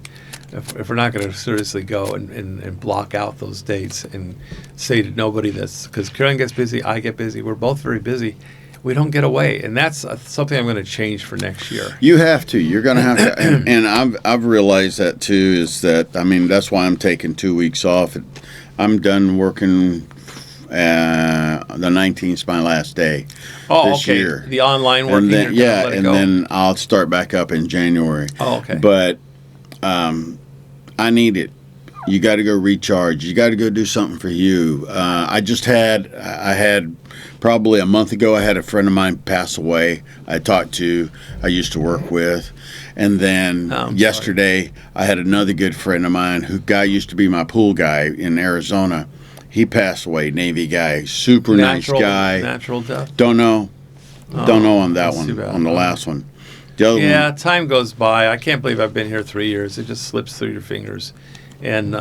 If we're not going to seriously go and block out those dates and say to nobody this, because Carolyn gets busy, I get busy, we're both very busy, we don't get away, and that's something I'm going to change for next year. You have to. You're going to have to, and I've realized that too. Is that that's why I'm taking 2 weeks off. I'm done working. The 19th is my last day. This year. The online working. And then, then I'll start back up in January. Oh, okay. But I need it. You got to go recharge. You got to go do something for you. I had probably a month ago, I had a friend of mine pass away. I used to work with. And then yesterday, I had another good friend of mine used to be my pool guy in Arizona. He passed away, Navy guy, super nice guy. Natural death? Don't know on that one, on the last one. Time goes by. I can't believe I've been here 3 years. It just slips through your fingers. And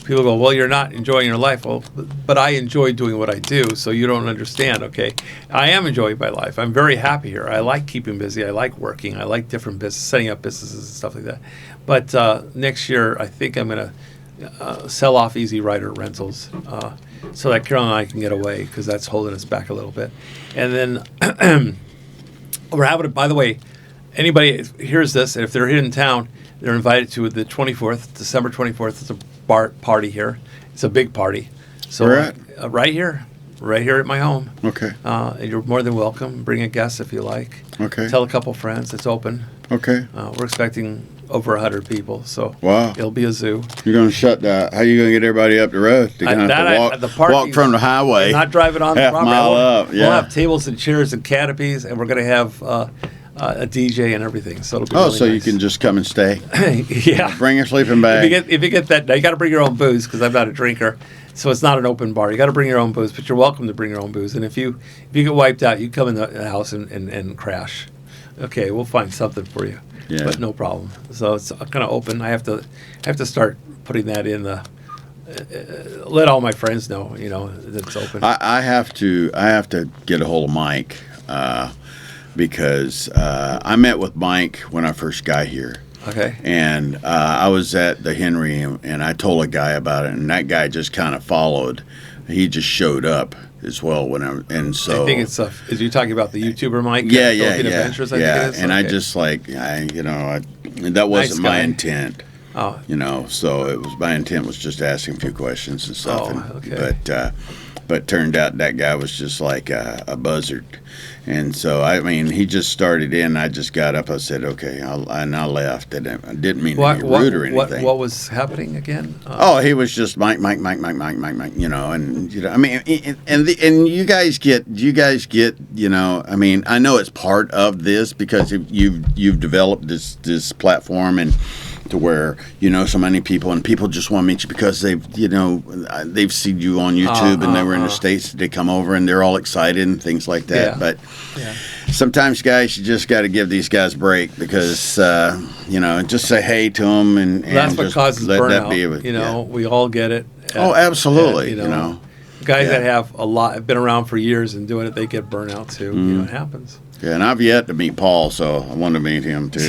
people go, well, you're not enjoying your life. Well, but I enjoy doing what I do, so you don't understand, okay? I am enjoying my life. I'm very happy here. I like keeping busy. I like working. I like different business, setting up businesses and stuff like that. But next year, I think I'm going to sell off Easy Rider Rentals so that Carol and I can get away, because that's holding us back a little bit. And then we're having by the way, anybody hears this, and if they're here in town, they're invited to the 24th, December 24th. It's a party here. It's a big party. So where at? Right here at my home. Okay. You're more than welcome. Bring a guest if you like. Okay. Tell a couple friends. It's open. Okay. We're expecting over 100 people, so wow. It'll be a zoo. You're going to shut that. How are you going to get everybody up the road? They're going to have to walk from the highway. Not driving on the property. Half mile up. Yeah. We'll have tables and chairs and canopies, and we're going to have a DJ and everything. So it'll be really nice. You can just come and stay. Yeah. Bring your sleeping bag. If you get that, now you got to bring your own booze, because I'm not a drinker. So it's not an open bar. You got to bring your own booze, but you're welcome to bring your own booze. And if you get wiped out, you come in the house and crash. Okay, we'll find something for you. Yeah. But no problem. So it's kind of open. I have to start putting that in the. Let all my friends know, that it's open. I have to get a hold of Mike because I met with Mike when I first got here. Okay. And I was at the Henry, and I told a guy about it, and that guy just kind of followed. He just showed up as well and so I think it's is you talking about the YouTuber Mike? Yeah. Adventures, I think it is? And okay. I just that wasn't my intent. Oh. So it was my intent was just asking a few questions and stuff. Okay. But turned out that guy was just like a buzzard. And so, he just started in. I just got up. I said, okay. And I left. And I didn't mean to be rude or anything. What was happening again? He was just Mike. And, and you guys get, I know it's part of this because you've developed this platform and to where so many people and people just want to meet you because they've seen you on YouTube and they were in the States. They come over and they're all excited and things like that. But sometimes, guys, you just got to give these guys a break because just say hey to them and that's what just causes let burnout. that be. We all get it. Absolutely. Guys that have have been around for years and doing it, they get burnout too. It happens. Yeah, and I've yet to meet Paul, so I want to meet him too.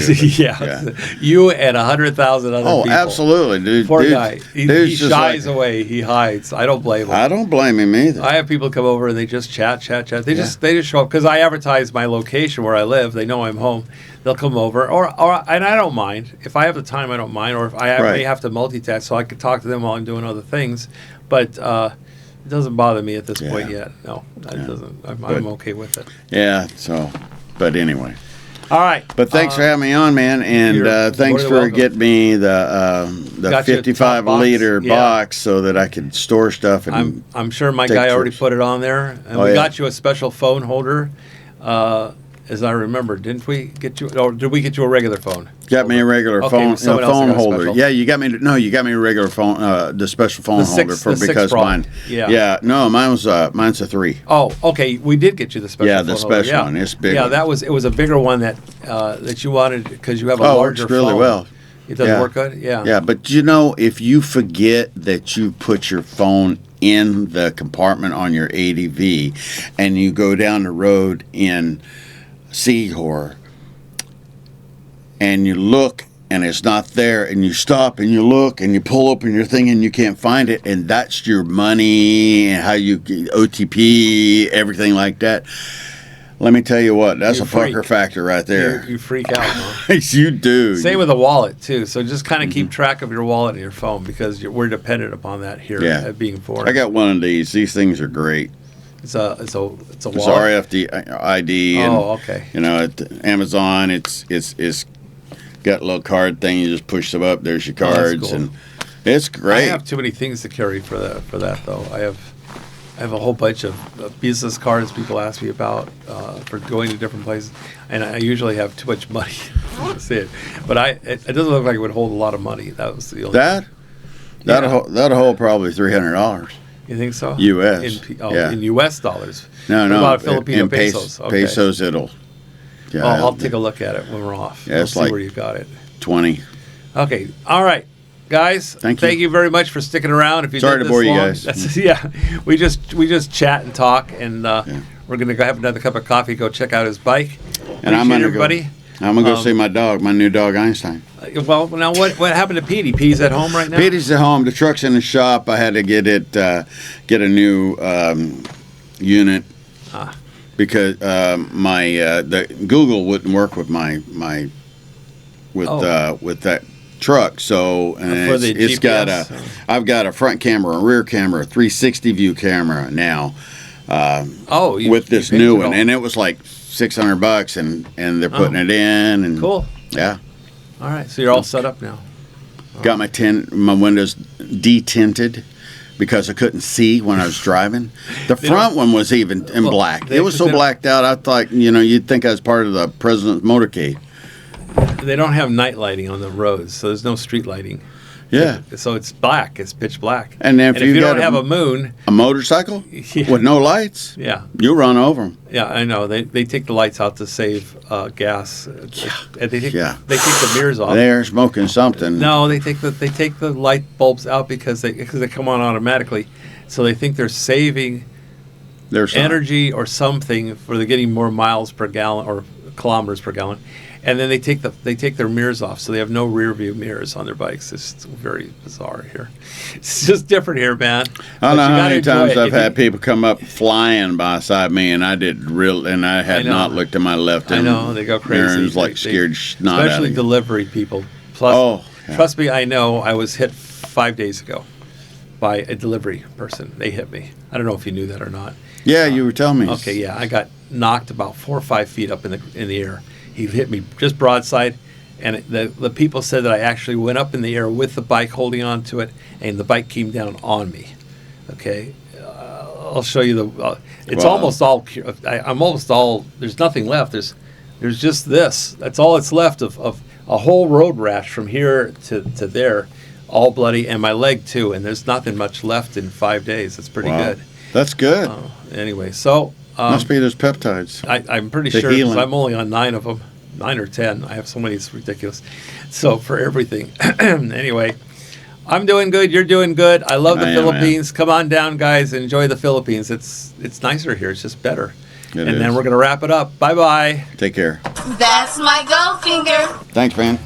You and 100,000 other people. Oh, absolutely, dude. Poor guy. He shies away. He hides. I don't blame him. I don't blame him either. I have people come over and they just chat. They just show up because I advertise my location where I live. They know I'm home. They'll come over, and I don't mind if I have the time. I don't mind, or if I may have to multitask, so I could talk to them while I'm doing other things. But it doesn't bother me at this point yet. No, it doesn't. I'm okay with it. Yeah. So, but anyway. All right. But thanks for having me on, man, and thanks for getting me the 55-liter box so that I could store stuff. And I'm sure my guy already put it on there, and we got you a special phone holder. As I remember, didn't we get you? Or did we get you a regular phone? Got me a regular phone holder. Yeah, you got me a regular phone, the special phone holder because mine. Yeah. No, mine's a 3. Oh, okay. We did get you the special. Yeah, the special one. It's big. Yeah, it was a bigger one that you wanted because you have a larger phone. It works really well. It doesn't work good. Yeah. Yeah, but if you forget that you put your phone in the compartment on your ADV, and you go down the road in Siquijor, and you look and it's not there, and you stop and you look and you pull open your thing and you can't find it, and that's your money and how you OTP, everything like that. Let me tell you what, that's a fucker factor right there. You freak out, huh? You do. Same with a wallet too. So just kind of keep track of your wallet and your phone because we're dependent upon that here at being in Florida. I got one of these. These things are great. It's a wallet. It's RFID ID. And, okay. At Amazon, it's got a little card thing. You just push them up. There's your cards, cool. And it's great. I have too many things to carry for that though. I have a whole bunch of business cards people ask me about for going to different places, and I usually have too much money to see it. But it doesn't look like it would hold a lot of money. That was the only that'll hold probably $300. You think so? U.S. In U.S. dollars. No. What about Filipino pesos? Okay. Pesos, it'll. Yeah, I'll take a look at it when we're off. Yeah, see where you got it. 20. Okay. All right. Guys, thank you very much for sticking around. If you Sorry to bore you guys. We just chat and talk, and we're gonna go have another cup of coffee. Go check out his bike. And I'm gonna go see my dog, my new dog Einstein. Well, now what happened to Petey? Petey's at home right now. Petey's at home. The truck's in the shop. I had to get a new unit because the Google wouldn't work with with that truck. So I've got a front camera, a rear camera, a 360 view camera now. With this new one, and it was like $600, and they're putting it in. And cool. Yeah. All right, so you're all set up now. Got my windows detinted because I couldn't see when I was driving. The front one was even in black. It was so blacked out. I thought you'd think I was part of the president's motorcade. They don't have night lighting on the roads, so there's no street lighting. Yeah. So it's black. It's pitch black. And if you don't have a moon, a motorcycle with no lights, you run over them. Yeah, I know. They take the lights out to save gas. And they take the mirrors off. They're smoking something. No, they take the light bulbs out because they come on automatically. So they think they're saving energy or something for the getting more miles per gallon or kilometers per gallon. And then they take their mirrors off, so they have no rear view mirrors on their bikes. It's very bizarre here. It's just different here, man. I don't know how many times I've had people come up flying beside me, and I had not looked to my left. I know they go crazy. It's like scared snot out of especially you. Delivery people. Plus, trust me, I know. I was hit 5 days ago by a delivery person. They hit me. I don't know if you knew that or not. Yeah, you were telling me. Okay, yeah, I got knocked about 4 or 5 feet up in the air. He hit me just broadside, and the people said that I actually went up in the air with the bike holding on to it, and the bike came down on me. Okay, I'll show you it's almost all. I'm almost all. There's nothing left. There's just this. That's all that's left of a whole road rash from here to there, all bloody, and my leg too. And there's nothing much left in 5 days. That's pretty good. That's good. Anyway, so. Must be those peptides. I'm pretty sure because I'm only on 9 of them, 9 or 10. I have so many, it's ridiculous. So for everything. Anyway, I'm doing good. You're doing good. I love the Philippines. Come on down, guys. Enjoy the Philippines. It's nicer here. It's just better. Then we're going to wrap it up. Bye-bye. Take care. That's my Goldfinger. Thanks, man.